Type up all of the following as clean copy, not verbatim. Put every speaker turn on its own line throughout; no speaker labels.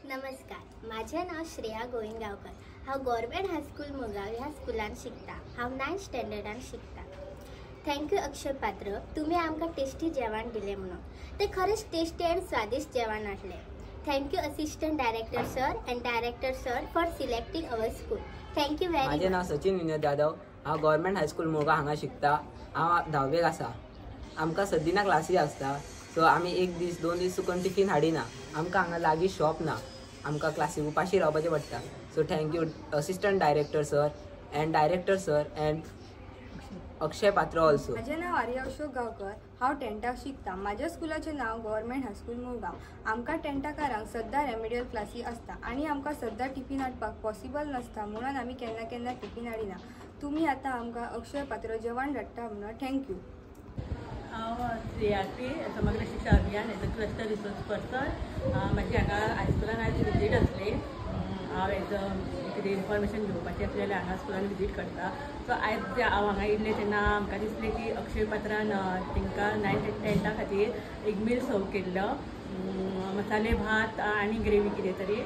नमस्कार, माझे नाव श्रेया गोविंदगावकर। हांव गव्हर्नमेंट हायस्कूल मुगांव ह्या स्कुलान शिकता। हांव 9th स्टँडर्डान शिकता। थँक्यू अक्षय पात्र, तुम्ही आमकां टेस्टी जेवण दिलें म्हणून। ते खरेंच टेस्टी आनी स्वादिष्ट जेवण आसलें। Thank you assistant director sir and director sir for selecting our school. Thank you very much.
माझे नाव सचिन विनोद जाधव। हांव गव्हर्नमेंट हायस्कूल मोगा हांगा शिकता। हांव 10वेक आसा। आमकां सद्दिना क्लासी आसता, सो आमी एक दीस 2 दीस चुकून टिफीन हाडिना। आमकां हांगा लागीं शॉप ना, आमकां क्लासी उपाशी रावपाचें पडटा। So thank you assistant director sir and director sir and Akshaya Patra also.
माझे नाव आर्या अशोक गावकर। हांव 10th शिकता। माझ्या स्कुलाचें नाव गव्हर्नमेंट हायस्कूल मुगांव। आमकां 10thकारांक सद्दां रेमेडियल क्लासी आसता आनी आमकां सद्दां टिफीन हाडपाक पॉसिबल नसता, म्हणून आमी केन्ना केन्ना टिफीन हाडिना। तुमी आतां आमकां अक्षय पात्र जेवण धाडटा म्हणून थँक्यू।
हांव श्रेयाश्री समग्र शिक्षा अभियान as a cluster resource person. म्हाजी हांगा हायस्कुलान आयज विजीट आसली। हांव एज अ कितें इन्फॉर्मेशन घेवपाचें आसलें जाल्यार हांगा स्कुलान विजीट करता। सो आयज हांव हांगा येयल्लें तेन्ना आमकां दिसलें की अक्षय पात्रान तांकां 9th and 10th खातीर एक मील सर्व केल्लो, मसाले भात आनी ग्रेवी कितें तरी।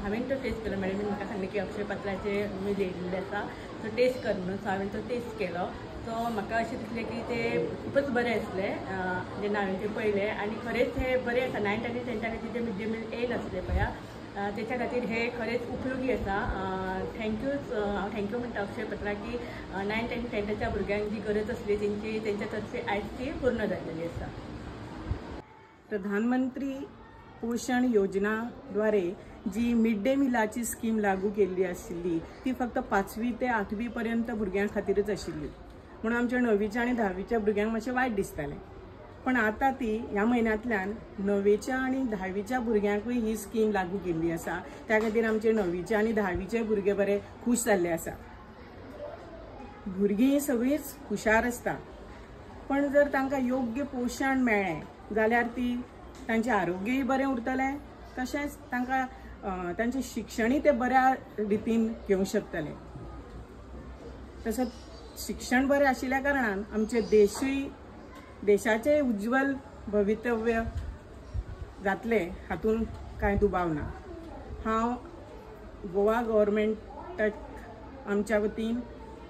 हांवें तो टेस्ट केलो। मॅडमीन म्हाका सांगलें की अक्षय पात्राचे मील येयल्लें आसा, सो टेस्ट कर म्हणून। सो हांवें तो टेस्ट केलो। सो म्हाका अशें दिसलें की तें खूबच बरें आसलें जेन्ना हांवें तें पळयलें, आनी खरेंच हें बरें आसा। 9th आनी 10th खातीर जें मिड डे मील येयनासलें पळया, तेच्या खातीर हे खरेंच उपयोगी आसा। हांव थँक्यू म्हणटा अक्षय पत्रा की 9th and 10thच्या भुरग्यांक जी गरज आसली तेंच्या तर्फे आयज ती पूर्ण जाल्लेली आसा।
प्रधानमंत्री पोषण योजना द्वारे जी मिड डे मिलाची स्कीम लागू केल्ली आशिल्ली ती फक्त 5वी ते 8वी पर्यंत भुरग्यां खातीरच आशिल्ली, म्हणून आमच्या 9वीच्या आणि 10वीच्या भुरग्यांक मातशें वायट दिसतालें। पण आता ती ह्या म्हयन्यांतल्यान 9वीच्या आणि 10वीच्या भुरग्यांकूय ही स्कीम लागू केल्ली आसा। त्या खातीर आमचे 9वीचे आणि 10वीचे भुरगे बरे खूश जाल्ले आसा। भुरगीं सगळींच हुशार आसता, पण जर तांकां योग्य पोषण मेळ्ळें जाल्यार ती तांचें आरोग्यय बरें उरतलें, तशेंच तांकां तांचें शिक्षणय ते बऱ्या रितीन घेवंक शकतले। तसोच शिक्षण बरें आशिल्ल्या कारणान आमचे देशाचे उज्ज्वल भवितव्य जातले हातून कांय दुबाव ना। हांव गोवा गव्हर्नमेंटाक आमच्या वतीन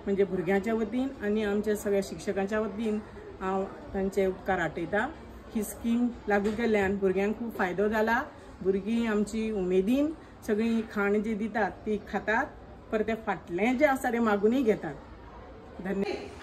म्हणजे भुरग्यांच्या वतीन आनी आमच्या सगळ्या शिक्षकांच्या वतीन हांव तांचे उपकार आटयता। ही स्कीम लागू केल्ल्यान भुरग्यांक खूब फायदो जाला। भुरगीं आमची उमेदीन सगळी खाण जी दितात ती खातात, परते फाटलें जें आसा तें मागूनय घेतात। धन्यवाद।